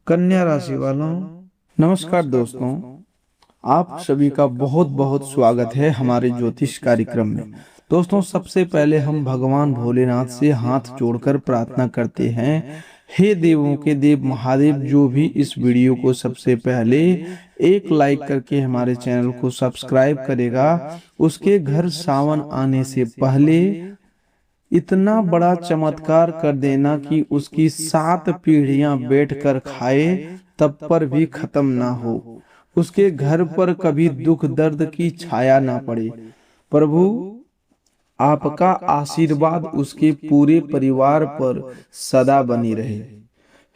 कन्या राशि वालों, नमस्कार दोस्तों। आप सभी का बहुत बहुत स्वागत है हमारे ज्योतिष कार्यक्रम में। दोस्तों, सबसे पहले हम भगवान भोलेनाथ से हाथ जोड़कर प्रार्थना करते हैं, हे देवों के देव महादेव, जो भी इस वीडियो को सबसे पहले एक लाइक करके हमारे चैनल को सब्सक्राइब करेगा, उसके घर सावन आने से पहले इतना बड़ा चमत्कार कर देना कि उसकी 7 पीढ़ियां बैठकर खाए तब पर भी खत्म ना हो, उसके घर पर कभी दुख दर्द की छाया ना पड़े। प्रभु, आपका आशीर्वाद उसके पूरे परिवार पर सदा बनी रहे।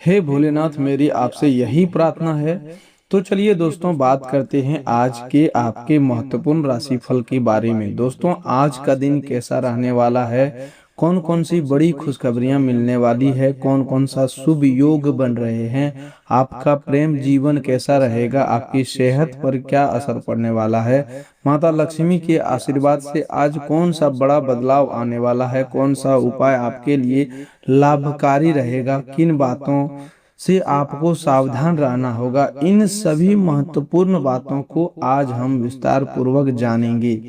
हे भोलेनाथ, मेरी आपसे यही प्रार्थना है। तो चलिए दोस्तों, बात करते हैं आज के आपके महत्वपूर्ण राशिफल के बारे में। दोस्तों, आज का दिन कैसा रहने वाला है, कौन कौन सी बड़ी खुशखबरियां मिलने वाली है, कौन कौन सा शुभ योग बन रहे हैं, आपका प्रेम जीवन कैसा रहेगा, आपकी सेहत पर क्या असर पड़ने वाला है, माता लक्ष्मी के आशीर्वाद से आज कौन सा बड़ा बदलाव आने वाला है, कौन सा उपाय आपके लिए लाभकारी रहेगा, किन बातों से आपको सावधान रहना होगा, इन सभी महत्वपूर्ण बातों को आज हम विस्तार पूर्वक जानेंगे।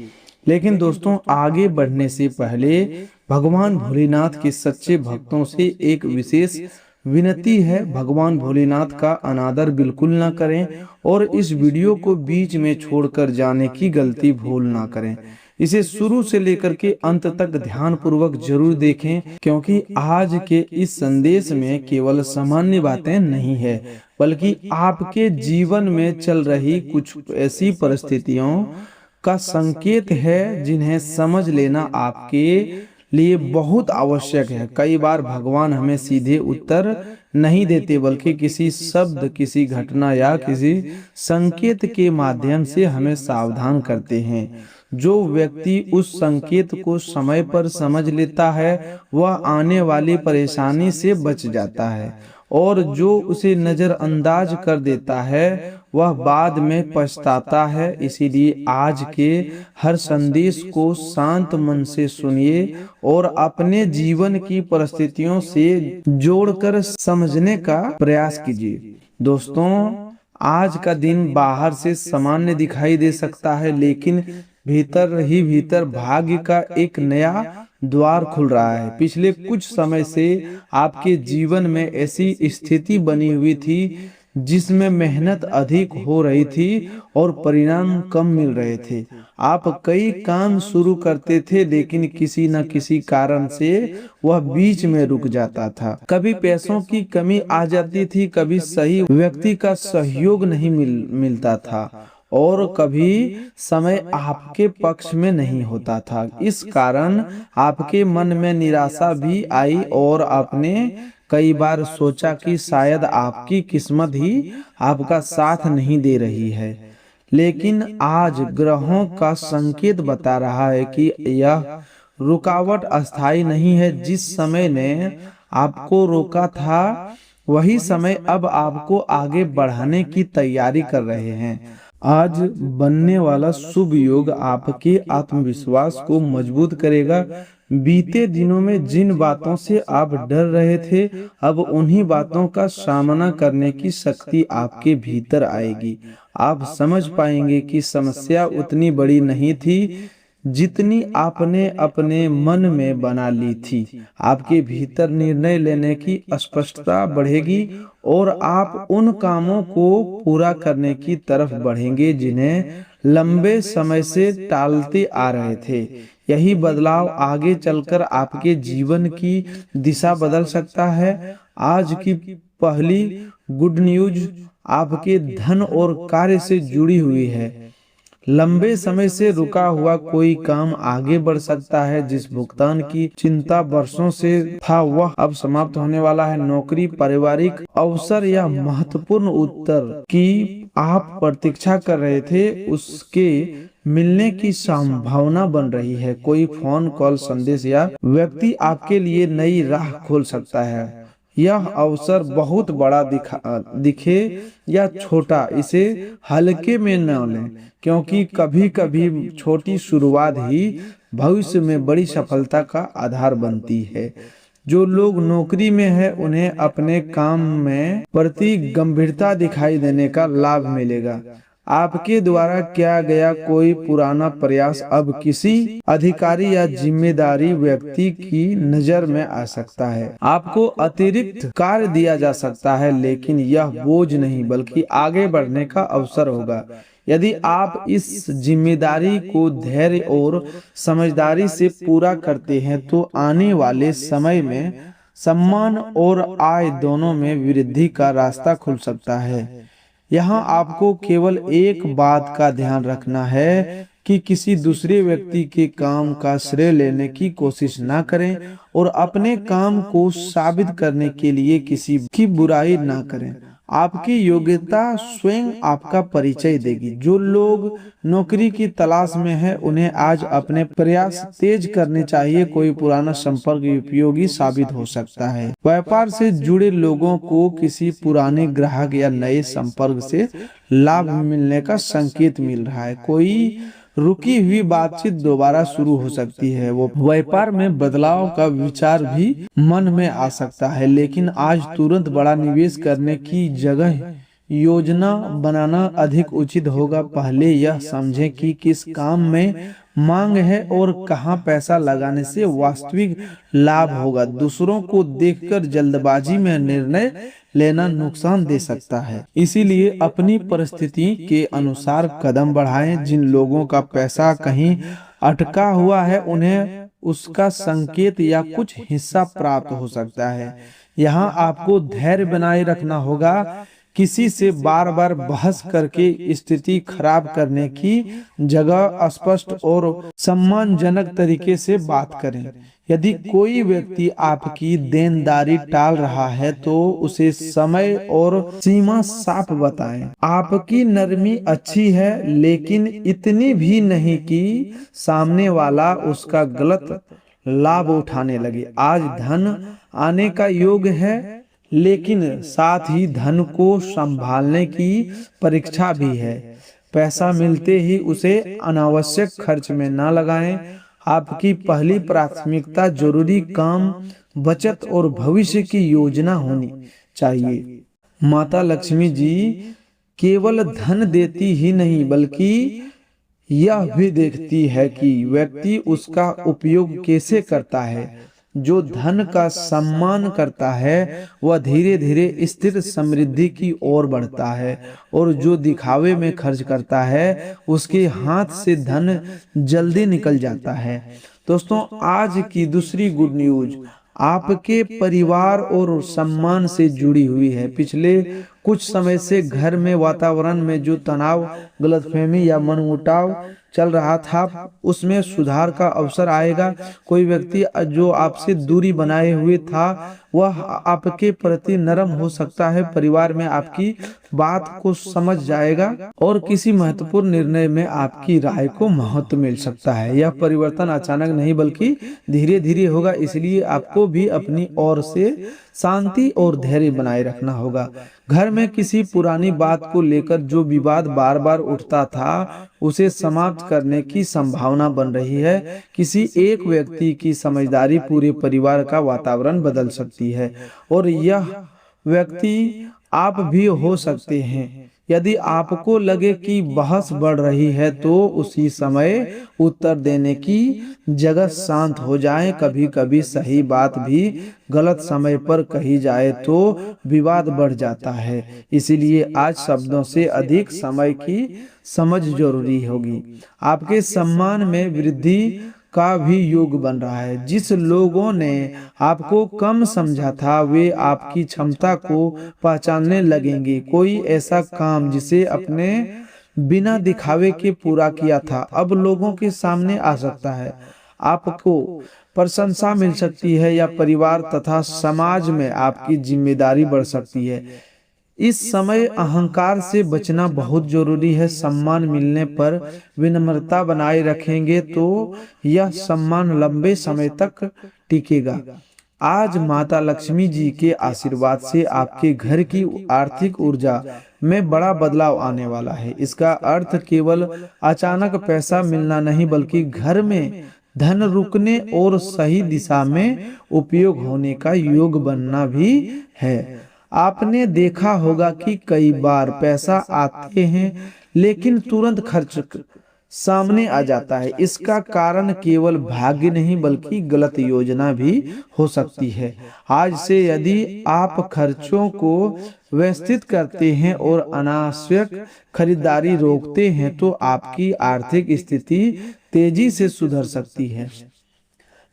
लेकिन दोस्तों, आगे बढ़ने से पहले भगवान भोलेनाथ के सच्चे भक्तों से एक विशेष विनती है। भगवान भोलेनाथ का अनादर बिल्कुल ना करें और इस वीडियो को बीच में छोड़कर जाने की गलती भूल ना करें। इसे शुरू से लेकर के अंत तक ध्यान पूर्वक जरूर देखें, क्योंकि आज के इस संदेश में केवल सामान्य बातें नहीं है, बल्कि आपके जीवन में चल रही कुछ ऐसी परिस्थितियों का संकेत है जिन्हें समझ लेना आपके लिए बहुत आवश्यक है। कई बार भगवान हमें सीधे उत्तर नहीं देते, बल्कि किसी शब्द, किसी घटना या किसी संकेत के माध्यम से हमें सावधान करते हैं। जो व्यक्ति उस संकेत को समय पर समझ लेता है, वह आने वाली परेशानी से बच जाता है, और जो उसे नजरअंदाज कर देता है वह बाद में पछताता है। इसीलिए आज के हर संदेश को शांत मन से सुनिए और अपने जीवन की परिस्थितियों से जोड़कर समझने का प्रयास कीजिए। दोस्तों, आज का दिन बाहर से सामान्य दिखाई दे सकता है, लेकिन भीतर ही भीतर भाग्य का एक नया द्वार खुल रहा है। पिछले कुछ समय से आपके जीवन में ऐसी स्थिति बनी हुई थी जिसमें मेहनत अधिक हो रही थी और परिणाम कम मिल रहे थे। आप कई काम शुरू करते थे, लेकिन किसी न किसी कारण से वह बीच में रुक जाता था। कभी पैसों की कमी आ जाती थी, कभी सही व्यक्ति का सहयोग नहीं मिलता था, और कभी समय आपके पक्ष में नहीं होता था। इस कारण आपके मन में निराशा भी आई और आपने कई बार सोचा कि शायद आपकी किस्मत ही आपका साथ नहीं दे रही है। लेकिन आज ग्रहों का संकेत बता रहा है कि यह रुकावट अस्थायी नहीं है। जिस समय ने आपको रोका था, वही समय अब आपको आगे बढ़ाने की तैयारी कर रहे हैं। आज बनने वाला शुभ योग आपके आत्मविश्वास को मजबूत करेगा। बीते दिनों में जिन बातों से आप डर रहे थे, अब उन्हीं बातों का सामना करने की शक्ति आपके भीतर आएगी। आप समझ पाएंगे कि समस्या उतनी बड़ी नहीं थी जितनी आपने अपने मन में बना ली थी। आपके भीतर निर्णय लेने की स्पष्टता बढ़ेगी और आप उन कामों को पूरा करने की तरफ बढ़ेंगे जिन्हें लंबे समय से टालते आ रहे थे। यही बदलाव आगे चलकर आपके जीवन की दिशा बदल सकता है। आज की पहली गुड न्यूज आपके धन और कार्य से जुड़ी हुई है। लंबे समय से रुका हुआ कोई काम आगे बढ़ सकता है। जिस भुगतान की चिंता वर्षों से था, वह अब समाप्त होने वाला है। नौकरी, पारिवारिक अवसर या महत्वपूर्ण उत्तर की आप प्रतीक्षा कर रहे थे, उसके मिलने की संभावना बन रही है। कोई फोन कॉल, संदेश या व्यक्ति आपके लिए नई राह खोल सकता है। यह अवसर बहुत बड़ा दिखे या छोटा, इसे हल्के में न लें, क्योंकि कभी कभी छोटी शुरुआत ही भविष्य में बड़ी सफलता का आधार बनती है। जो लोग नौकरी में है उन्हें अपने काम में प्रति गंभीरता दिखाई देने का लाभ मिलेगा। आपके द्वारा किया गया कोई पुराना प्रयास अब किसी अधिकारी या जिम्मेदारी व्यक्ति की नजर में आ सकता है। आपको अतिरिक्त कार्य दिया जा सकता है, लेकिन यह बोझ नहीं बल्कि आगे बढ़ने का अवसर होगा। यदि आप इस जिम्मेदारी को धैर्य और समझदारी से पूरा करते हैं तो आने वाले समय में सम्मान और आय दोनों में वृद्धि का रास्ता खुल सकता है। यहाँ आपको केवल एक बात का ध्यान रखना है कि किसी दूसरे व्यक्ति के काम का श्रेय लेने की कोशिश ना करें और अपने काम को साबित करने के लिए किसी की बुराई ना करें। आपकी योग्यता स्वयं आपका परिचय देगी। जो लोग नौकरी की तलाश में हैं, उन्हें आज अपने प्रयास तेज करने चाहिए। कोई पुराना संपर्क उपयोगी साबित हो सकता है। व्यापार से जुड़े लोगों को किसी पुराने ग्राहक या नए संपर्क से लाभ मिलने का संकेत मिल रहा है। कोई रुकी हुई बातचीत दोबारा शुरू हो सकती है। वो व्यापार में बदलाव का विचार भी मन में आ सकता है, लेकिन आज तुरंत बड़ा निवेश करने की जगह योजना बनाना अधिक उचित होगा। पहले यह समझें कि किस काम में मांग है और कहां पैसा लगाने से वास्तविक लाभ होगा। दूसरों को देखकर जल्दबाजी में निर्णय लेना नुकसान दे सकता है, इसीलिए अपनी परिस्थिति के अनुसार कदम बढ़ाएं। जिन लोगों का पैसा कहीं अटका हुआ है, उन्हें उसका संकेत या कुछ हिस्सा प्राप्त हो सकता है। यहाँ आपको धैर्य बनाए रखना होगा। किसी से बार बार बहस करके स्थिति खराब करने की जगह स्पष्ट और सम्मानजनक तरीके से बात करें। यदि कोई व्यक्ति आपकी देनदारी टाल रहा है तो उसे समय और सीमा साफ बताएं। आपकी नरमी अच्छी है, लेकिन इतनी भी नहीं कि सामने वाला उसका गलत लाभ उठाने लगे। आज धन आने का योग है, लेकिन साथ ही धन को संभालने की परीक्षा भी है। पैसा मिलते ही उसे अनावश्यक खर्च में ना लगाएं। आपकी पहली प्राथमिकता जरूरी काम, बचत और भविष्य की योजना होनी चाहिए। माता लक्ष्मी जी केवल धन देती ही नहीं, बल्कि यह भी देखती है कि व्यक्ति उसका उपयोग कैसे करता है। जो धन का सम्मान करता है वह धीरे धीरे स्थिर समृद्धि की ओर बढ़ता है, और जो दिखावे में खर्च करता है उसके हाथ से धन जल्दी निकल जाता है। दोस्तों, आज की दूसरी गुड न्यूज आपके परिवार और सम्मान से जुड़ी हुई है। पिछले कुछ समय से घर में वातावरण में जो तनाव, गलतफहमी या मनमुटाव चल रहा था, उसमें सुधार का अवसर आएगा। कोई व्यक्ति जो आपसे दूरी बनाए हुए था वह आपके प्रति नरम हो सकता है, परिवार में आपकी बात को समझ जाएगा और किसी महत्वपूर्ण निर्णय में आपकी राय को महत्व मिल सकता है। यह परिवर्तन अचानक नहीं बल्कि धीरे धीरे होगा, इसलिए आपको भी अपनी ओर से शांति और धैर्य बनाए रखना होगा। घर में किसी पुरानी बात को लेकर जो विवाद बार बार उठता था, उसे समाप्त करने की संभावना बन रही है। किसी एक व्यक्ति की समझदारी पूरे परिवार का वातावरण बदल सकती है, और यह व्यक्ति आप भी हो सकते हैं। यदि आपको लगे कि बहस बढ़ रही है तो उसी समय उत्तर देने की जगह शांत हो जाएं। कभी कभी सही बात भी गलत समय पर कही जाए तो विवाद बढ़ जाता है, इसीलिए आज शब्दों से अधिक समय की समझ जरूरी होगी। आपके सम्मान में वृद्धि का भी योग बन रहा है। जिस लोगों ने आपको कम समझा था वे आपकी क्षमता को पहचानने लगेंगे। कोई ऐसा काम जिसे अपने बिना दिखावे के पूरा किया था अब लोगों के सामने आ सकता है। आपको प्रशंसा मिल सकती है या परिवार तथा समाज में आपकी जिम्मेदारी बढ़ सकती है। इस समय अहंकार से बचना बहुत जरूरी है। सम्मान मिलने पर विनम्रता बनाए रखेंगे तो यह सम्मान लंबे समय तक टिकेगा। आज माता लक्ष्मी जी के आशीर्वाद से आपके घर की आर्थिक ऊर्जा में बड़ा बदलाव आने वाला है। इसका अर्थ केवल अचानक पैसा मिलना नहीं बल्कि घर में धन रुकने और सही दिशा में उपयोग होने का योग बनना भी है। आपने देखा होगा कि कई बार पैसा आते हैं लेकिन तुरंत खर्च सामने आ जाता है। इसका कारण केवल भाग्य नहीं बल्कि गलत योजना भी हो सकती है। आज से यदि आप खर्चों को व्यवस्थित करते हैं और अनावश्यक खरीदारी रोकते हैं तो आपकी आर्थिक स्थिति तेजी से सुधर सकती है।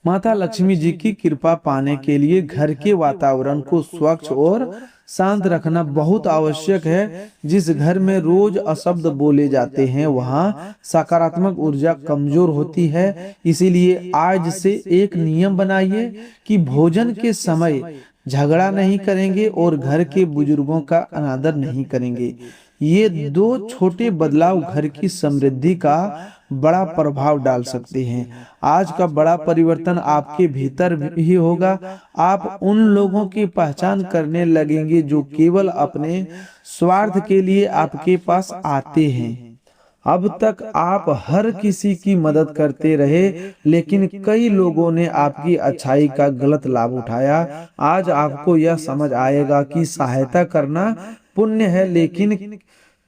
माता लक्ष्मी जी की कृपा पाने के लिए घर के वातावरण को स्वच्छ और शांत रखना बहुत आवश्यक है। जिस घर में रोज अशब्द बोले जाते हैं वहाँ सकारात्मक ऊर्जा कमजोर होती है। इसीलिए आज से एक नियम बनाइए कि भोजन के समय झगड़ा नहीं करेंगे और घर के बुजुर्गों का अनादर नहीं करेंगे। ये दो छोटे बदलाव घर की समृद्धि का बड़ा प्रभाव डाल सकते हैं। आज का बड़ा परिवर्तन आपके भीतर ही होगा। आप उन लोगों की पहचान करने लगेंगे जो केवल अपने स्वार्थ के लिए आपके पास आते हैं। अब तक आप हर किसी की मदद करते रहे लेकिन कई लोगों ने आपकी अच्छाई का गलत लाभ उठाया। आज आपको यह समझ आएगा कि सहायता करना पुण्य है लेकिन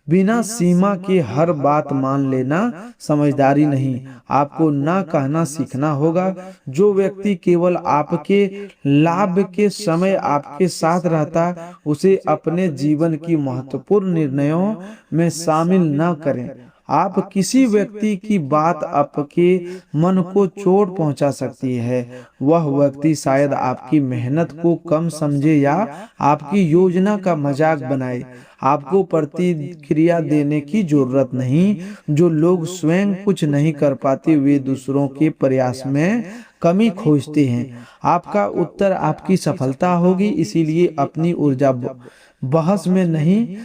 बिना सीमा के हर बात मान लेना समझदारी नहीं। आपको ना कहना सीखना होगा। जो व्यक्ति केवल आपके लाभ के समय आपके साथ रहता उसे अपने जीवन की महत्वपूर्ण निर्णयों में शामिल न करें। आप किसी व्यक्ति की बात आपके मन को चोट पहुंचा सकती है। वह व्यक्ति शायद आपकी मेहनत को कम समझे या आपकी योजना का मजाक बनाए। आपको प्रतिक्रिया देने की जरूरत नहीं। जो लोग स्वयं कुछ नहीं कर पाते वे दूसरों के प्रयास में कमी खोजते हैं। आपका उत्तर आपकी सफलता होगी। इसीलिए अपनी ऊर्जा बहस में नहीं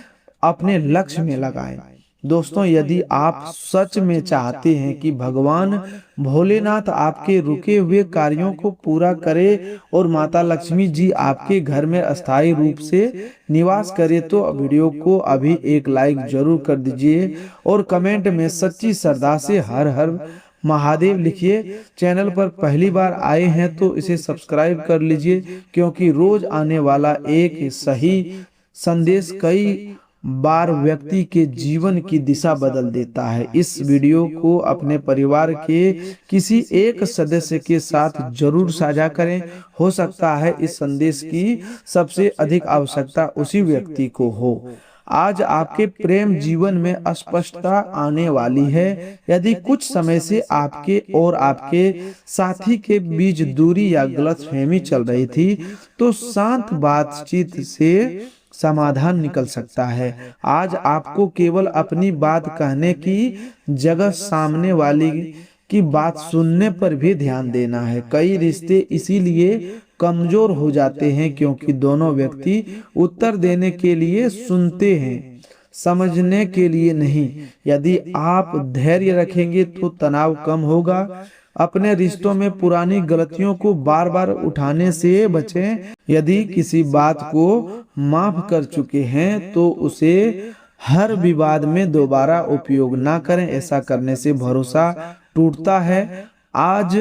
अपने लक्ष्य में लगाएं। दोस्तों, यदि आप सच में चाहते हैं कि भगवान भोलेनाथ आपके रुके हुए कार्यों को पूरा करे और माता लक्ष्मी जी आपके घर में अस्थायी रूप से निवास करे तो वीडियो को अभी एक लाइक जरूर कर दीजिए और कमेंट में सच्ची श्रद्धा से हर हर महादेव लिखिए। चैनल पर पहली बार आए हैं तो इसे सब्सक्राइब कर लीजिए क्योंकि रोज आने वाला एक सही संदेश कई बार व्यक्ति के जीवन की दिशा बदल देता है। इस वीडियो को अपने परिवार के किसी एक सदस्य के साथ जरूर साझा करें। हो सकता है इस संदेश की सबसे अधिक आवश्यकता उसी व्यक्ति को हो। आज आपके प्रेम जीवन में अस्पष्टता आने वाली है। यदि कुछ समय से आपके और आपके साथी के बीच दूरी या गलतफहमी चल रही थी तो शांत बातचीत से समाधान निकल सकता है। आज आपको केवल अपनी बात कहने की जगह सामने वाली की बात सुनने पर भी ध्यान देना है। कई रिश्ते इसीलिए कमजोर हो जाते हैं क्योंकि दोनों व्यक्ति उत्तर देने के लिए सुनते हैं, समझने के लिए नहीं। यदि आप धैर्य रखेंगे तो तनाव कम होगा। अपने रिश्तों में पुरानी गलतियों को बार बार उठाने से बचें। यदि किसी बात को माफ कर चुके हैं तो उसे हर विवाद में दोबारा उपयोग ना करें। ऐसा करने से भरोसा टूटता है। आज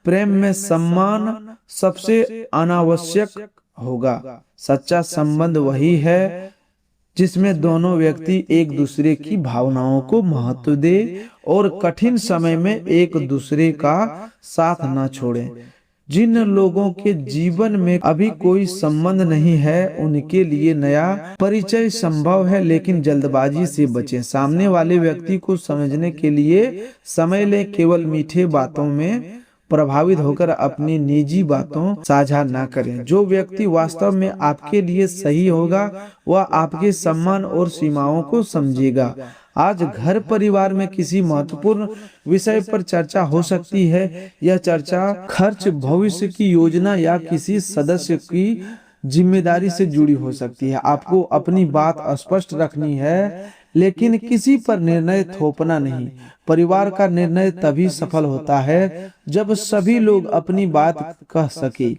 प्रेम में सम्मान सबसे अनावश्यक होगा। सच्चा संबंध वही है जिसमें दोनों व्यक्ति एक दूसरे की भावनाओं को महत्व दे और कठिन समय में एक दूसरे का साथ न छोड़ें। जिन लोगों के जीवन में अभी कोई संबंध नहीं है उनके लिए नया परिचय संभव है लेकिन जल्दबाजी से बचें। सामने वाले व्यक्ति को समझने के लिए समय लें। केवल मीठे बातों में प्रभावित होकर अपनी निजी बातों साझा ना करें। जो व्यक्ति वास्तव में आपके लिए सही होगा वह आपके सम्मान और सीमाओं को समझेगा। आज घर परिवार में किसी महत्वपूर्ण विषय पर चर्चा हो सकती है। यह चर्चा खर्च, भविष्य की योजना या किसी सदस्य की जिम्मेदारी से जुड़ी हो सकती है। आपको अपनी बात स्पष्ट रखनी है लेकिन किसी पर निर्णय थोपना नहीं। परिवार का निर्णय तभी सफल होता है जब सभी लोग अपनी बात कह सके।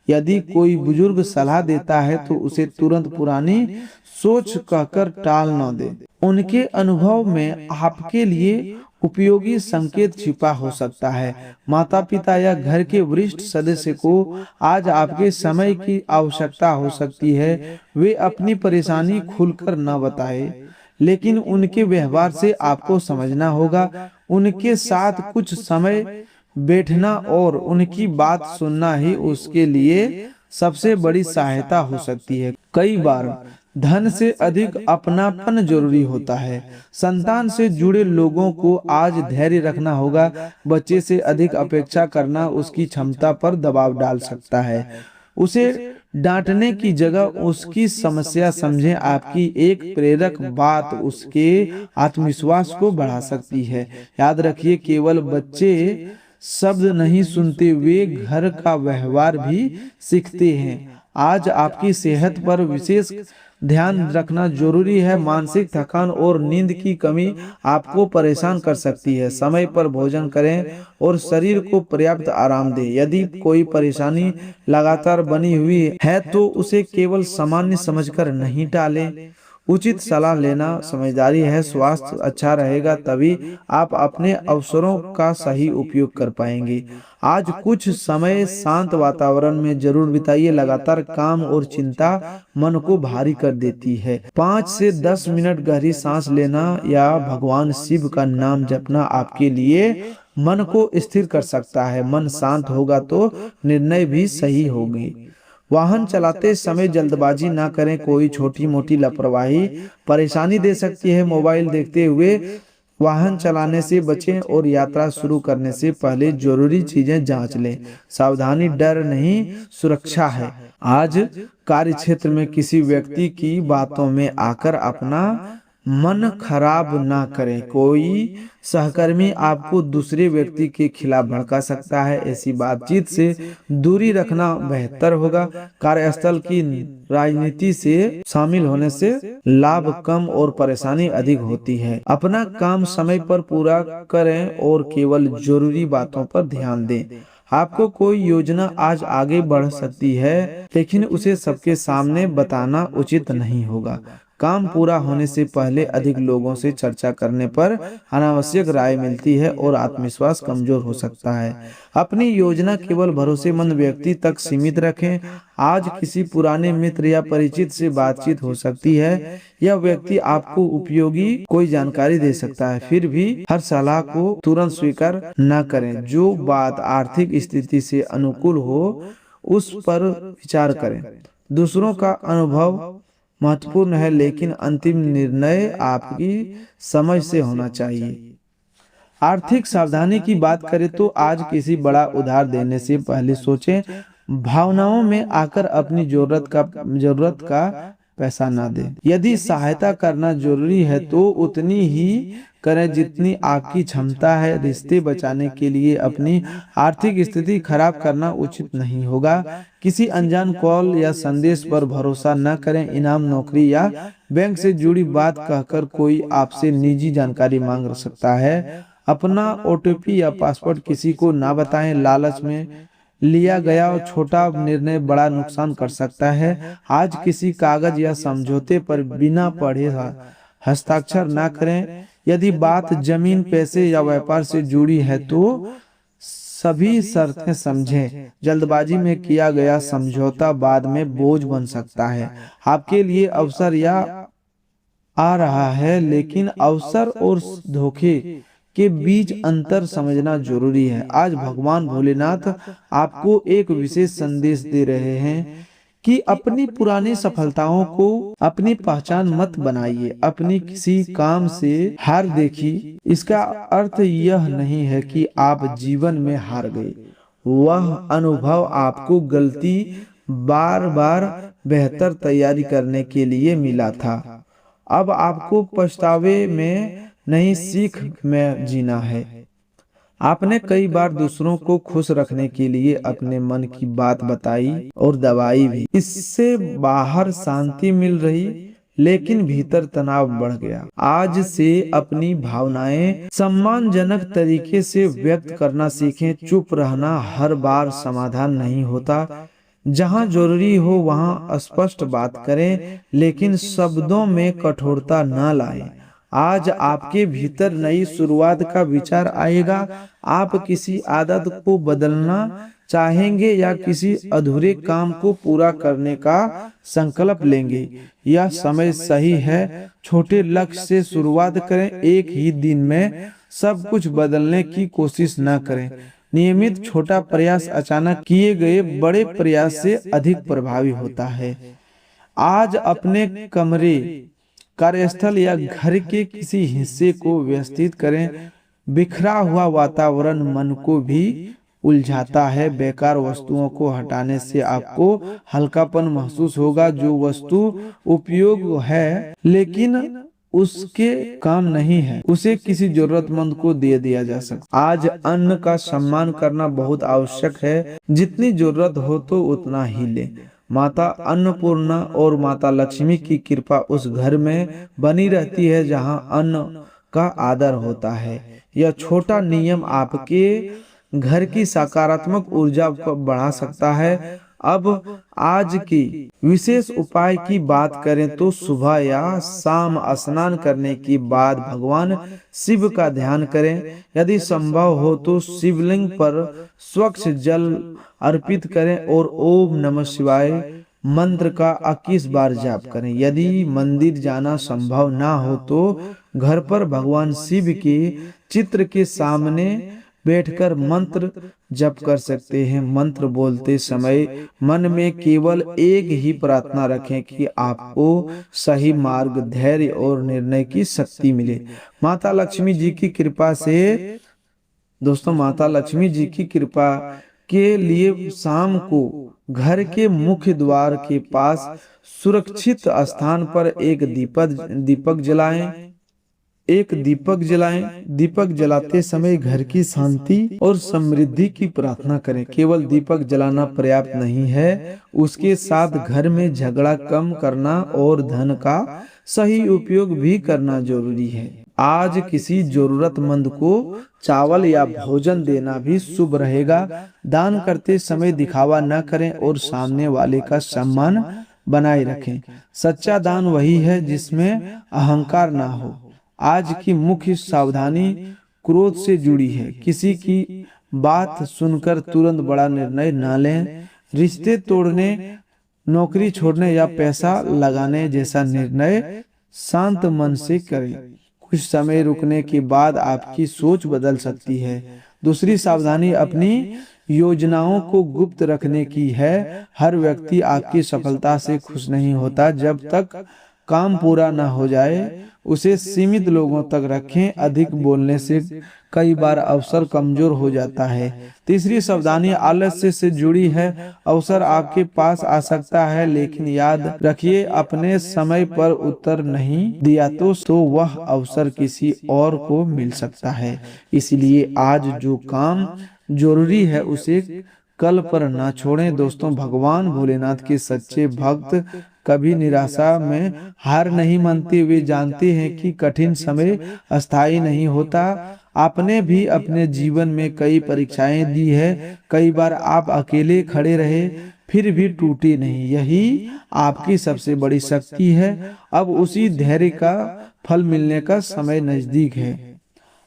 यदि कोई बुजुर्ग सलाह देता है तो उसे तुरंत पुरानी सोच कहकर टाल न दे। उनके अनुभव में आपके लिए उपयोगी संकेत छिपा हो सकता है। माता पिता या घर के वरिष्ठ सदस्य को आज आपके समय की आवश्यकता हो सकती है। वे अपनी परेशानी खुलकर न बताए, लेकिन उनके व्यवहार से आपको समझना होगा। उनके साथ कुछ समय बैठना और उनकी बात सुनना ही उसके लिए सबसे बड़ी सहायता हो सकती है। कई बार धन से अधिक अपनापन जरूरी होता है। संतान से जुड़े लोगों को आज धैर्य रखना होगा। बच्चे से अधिक अपेक्षा करना उसकी क्षमता पर दबाव डाल सकता है। उसे डांटने की जगह उसकी समस्या समझें। आपकी एक प्रेरक बात उसके आत्मविश्वास को बढ़ा सकती है। याद रखिए, केवल बच्चे शब्द नहीं सुनते, वे घर का व्यवहार भी सीखते हैं। आज आपकी सेहत पर विशेष ध्यान रखना जरूरी है। मानसिक थकान और नींद की कमी आपको परेशान कर सकती है। समय पर भोजन करें और शरीर को पर्याप्त आराम दें। यदि कोई परेशानी लगातार बनी हुई है तो उसे केवल सामान्य समझकर नहीं टालें। उचित सलाह लेना समझदारी है। स्वास्थ्य अच्छा रहेगा तभी आप अपने अवसरों का सही उपयोग कर पाएंगे। आज कुछ समय शांत वातावरण में जरूर बिताइए। लगातार काम और चिंता मन को भारी कर देती है। 5 से 10 मिनट गहरी सांस लेना या भगवान शिव का नाम जपना आपके लिए मन को स्थिर कर सकता है। मन शांत होगा तो निर्णय भी सही होंगे। वाहन चलाते समय जल्दबाजी ना करें। कोई छोटी मोटी लापरवाही परेशानी दे सकती है। मोबाइल देखते हुए वाहन चलाने से बचें और यात्रा शुरू करने से पहले जरूरी चीजें जांच लें। सावधानी डर नहीं, सुरक्षा है। आज कार्य क्षेत्र में किसी व्यक्ति की बातों में आकर अपना मन खराब ना करें। कोई सहकर्मी आपको दूसरे व्यक्ति के खिलाफ भड़का सकता है। ऐसी बातचीत से दूरी रखना बेहतर होगा। कार्यस्थल की राजनीति से शामिल होने से लाभ कम और परेशानी अधिक होती है। अपना काम समय पर पूरा करें और केवल जरूरी बातों पर ध्यान दें। आपको कोई योजना आज आगे बढ़ सकती है, लेकिन उसे सबके सामने बताना उचित नहीं होगा। काम पूरा होने से पहले अधिक लोगों से चर्चा करने पर अनावश्यक राय मिलती है और आत्मविश्वास कमजोर हो सकता है। अपनी योजना केवल भरोसेमंद व्यक्ति तक सीमित रखें। आज किसी पुराने मित्र या परिचित से बातचीत हो सकती है। यह व्यक्ति आपको उपयोगी कोई जानकारी दे सकता है। फिर भी हर सलाह को तुरंत स्वीकार न करें। जो बात आर्थिक स्थिति से अनुकूल हो उस पर विचार करें। दूसरों का अनुभव महत्वपूर्ण है, लेकिन अंतिम निर्णय आपकी समझ से होना चाहिए। आर्थिक सावधानी की बात करें तो आज किसी बड़ा उधार देने से पहले सोचें। भावनाओं में आकर अपनी जरूरत का पैसा ना दें। यदि सहायता करना जरूरी है तो उतनी ही करें जितनी आपकी क्षमता है। रिश्ते बचाने के लिए अपनी आर्थिक स्थिति खराब करना उचित नहीं होगा। किसी अनजान कॉल या संदेश पर भरोसा न करें। इनाम, नौकरी या बैंक से जुड़ी बात कहकर कोई आपसे निजी जानकारी मांग सकता है। अपना ओटीपी या पासवर्ड किसी को ना बताएं। लालच में लिया गया छोटा निर्णय बड़ा नुकसान कर सकता है। आज किसी कागज या समझौते पर बिना पढ़े हस्ताक्षर ना करें। यदि बात जमीन, पैसे या व्यापार से जुड़ी है तो सभी शर्तें समझें। जल्दबाजी में किया गया समझौता बाद में बोझ बन सकता है। आपके लिए अवसर या आ रहा है, लेकिन अवसर और धोखे के बीच अंतर समझना जरूरी है। आज भगवान भोलेनाथ आपको एक विशेष संदेश दे रहे हैं कि अपनी पुरानी सफलताओं को अपनी पहचान मत बनाइए। अपनी किसी काम से हार देखी, इसका अर्थ यह नहीं है कि आप जीवन में हार गए। वह अनुभव आपको गलती बार बार बेहतर तैयारी करने के लिए मिला था। अब आपको पछतावे में नहीं, सीख में जीना है। आपने कई बार दूसरों को खुश रखने के लिए अपने मन की बात बताई और दबाई भी। इससे बाहर शांति मिल रही, लेकिन भीतर तनाव बढ़ गया। आज से अपनी भावनाएं सम्मानजनक तरीके से व्यक्त करना सीखें। चुप रहना हर बार समाधान नहीं होता। जहां जरूरी हो वहां स्पष्ट बात करें, लेकिन शब्दों में कठोरता न लाएं। आज आपके भीतर नई शुरुआत का विचार आएगा। आप किसी आदत को बदलना चाहेंगे या किसी अधूरे काम को पूरा करने का संकल्प लेंगे। यह समय सही है। छोटे लक्ष्य से शुरुआत करें। एक ही दिन में सब कुछ बदलने की कोशिश न करें। नियमित छोटा प्रयास अचानक किए गए बड़े प्रयास से अधिक प्रभावी होता है। आज अपने कमरे, कार्यस्थल या घर के किसी हिस्से को व्यवस्थित करें। बिखरा हुआ वातावरण मन को भी उलझाता है। बेकार वस्तुओं को हटाने से आपको हल्कापन महसूस होगा। जो वस्तु उपयोग है लेकिन उसके काम नहीं है, उसे किसी जरूरतमंद को दे दिया जा सकता। आज अन्न का सम्मान करना बहुत आवश्यक है। जितनी जरूरत हो तो उतना ही ले। माता अन्नपूर्णा और माता लक्ष्मी की कृपा उस घर में बनी रहती है जहां अन्न का आदर होता है। यह छोटा नियम आपके घर की सकारात्मक ऊर्जा को बढ़ा सकता है। अब आज की विशेष उपाय की बात करें तो सुबह या शाम स्नान करने के बाद भगवान शिव का ध्यान करें। यदि संभव हो तो शिवलिंग पर स्वच्छ जल अर्पित करें और ओम नमः शिवाय मंत्र का 21 बार जाप करें। यदि मंदिर जाना संभव ना हो तो घर पर भगवान शिव के चित्र के सामने बैठकर मंत्र जप कर सकते हैं। मंत्र बोलते समय मन में केवल एक ही प्रार्थना रखें कि आपको सही मार्ग, धैर्य और निर्णय की शक्ति मिले। माता लक्ष्मी जी की कृपा से दोस्तों, माता लक्ष्मी जी की कृपा के लिए शाम को घर के मुख्य द्वार के पास सुरक्षित स्थान पर एक दीपक जलाएं। दीपक जलाते समय घर की शांति और समृद्धि की प्रार्थना करें। केवल दीपक जलाना पर्याप्त नहीं है, उसके साथ घर में झगड़ा कम करना और धन का सही उपयोग भी करना जरूरी है। आज किसी जरूरतमंद को चावल या भोजन देना भी शुभ रहेगा। दान करते समय दिखावा न करें और सामने वाले का सम्मान बनाए रखें। सच्चा दान वही है जिसमें अहंकार ना हो। आज की मुख्य सावधानी क्रोध से जुड़ी है। किसी की बात सुनकर तुरंत बड़ा निर्णय न लें। रिश्ते तोड़ने, नौकरी छोड़ने या पैसा लगाने जैसा निर्णय शांत मन से करें। कुछ समय रुकने के बाद आपकी सोच बदल सकती है। दूसरी सावधानी अपनी योजनाओं को गुप्त रखने की है। हर व्यक्ति आपकी सफलता से खुश नहीं होता। जब तक काम पूरा न हो जाए उसे सीमित लोगों तक रखें। अधिक बोलने से कई बार अवसर कमजोर हो जाता है। तीसरी सावधानी आलस्य से जुड़ी है। अवसर आपके पास आ सकता है लेकिन याद रखिए, अपने समय पर उत्तर नहीं दिया तो वह अवसर किसी और को मिल सकता है। इसलिए आज जो काम जरूरी है उसे कल पर ना छोड़ें। दोस्तों, भगवान भोलेनाथ के सच्चे भक्त कभी निराशा में हार नहीं मानते। वे जानते हैं कि कठिन समय अस्थायी नहीं होता। आपने भी अपने जीवन में कई परीक्षाएं दी है। कई बार आप अकेले खड़े रहे फिर भी टूटे नहीं। यही आपकी सबसे बड़ी शक्ति है। अब उसी धैर्य का फल मिलने का समय नजदीक है।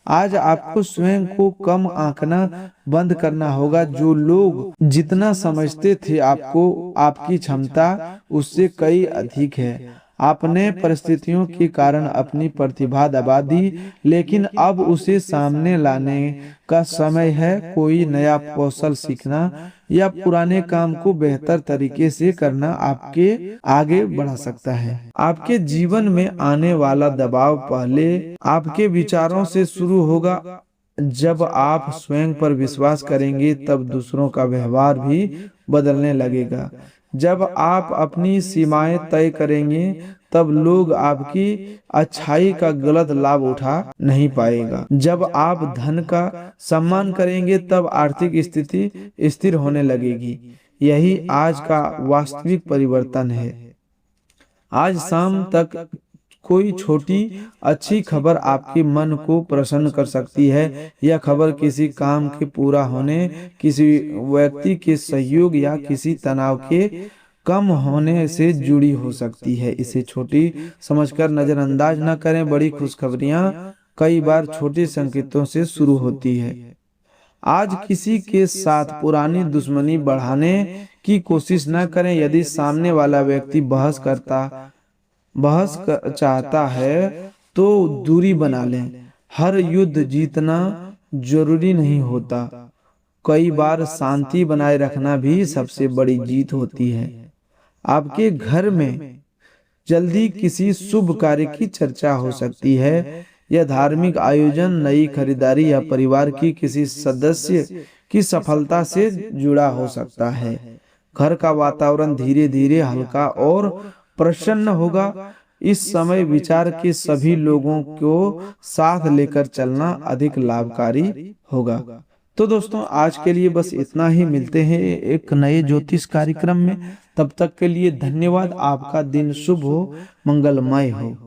आज आपको स्वयं को कम आंकना बंद करना होगा। जो लोग जितना समझते थे आपको, आपकी क्षमता उससे कई अधिक है। आपने परिस्थितियों के कारण अपनी प्रतिभा दबा दी, लेकिन अब उसे सामने लाने का समय है। कोई नया कौशल सीखना या पुराने काम को बेहतर तरीके से करना आपके आगे बढ़ा सकता है। आपके जीवन में आने वाला दबाव पहले आपके विचारों से शुरू होगा। जब आप स्वयं पर विश्वास करेंगे तब दूसरों का व्यवहार भी बदलने लगेगा। जब आप अपनी सीमाएं तय करेंगे तब लोग आपकी अच्छाई का गलत लाभ उठा नहीं पाएगा। जब आप धन का सम्मान करेंगे तब आर्थिक स्थिति स्थिर होने लगेगी। यही आज का वास्तविक परिवर्तन है। आज शाम तक कोई छोटी अच्छी खबर आपके मन को प्रसन्न कर सकती है। यह खबर किसी काम के पूरा होने, किसी व्यक्ति के सहयोग या किसी तनाव के कम होने से जुड़ी हो सकती है। इसे छोटी समझकर नजरअंदाज न करें। बड़ी खुशखबरियां कई बार छोटे संकेतों से शुरू होती है। आज किसी के साथ पुरानी दुश्मनी बढ़ाने की कोशिश न करें। यदि सामने वाला व्यक्ति चाहता है तो दूरी बना लें। हर युद्ध जीतना जरूरी नहीं होता। कई बार शांति बनाए रखना भी सबसे बड़ी जीत होती है। आपके घर में जल्दी किसी शुभ कार्य की चर्चा हो सकती है। यह धार्मिक आयोजन, नई खरीदारी या परिवार की किसी सदस्य की सफलता से जुड़ा हो सकता है। घर का वातावरण धीरे धीरे हल्का और प्रसन्न होगा। इस समय विचार के सभी लोगों को साथ लेकर चलना अधिक लाभकारी होगा। तो दोस्तों, आज के लिए बस इतना ही। मिलते हैं एक नए ज्योतिष कार्यक्रम में। तब तक के लिए धन्यवाद। आपका दिन शुभ हो, मंगलमय हो।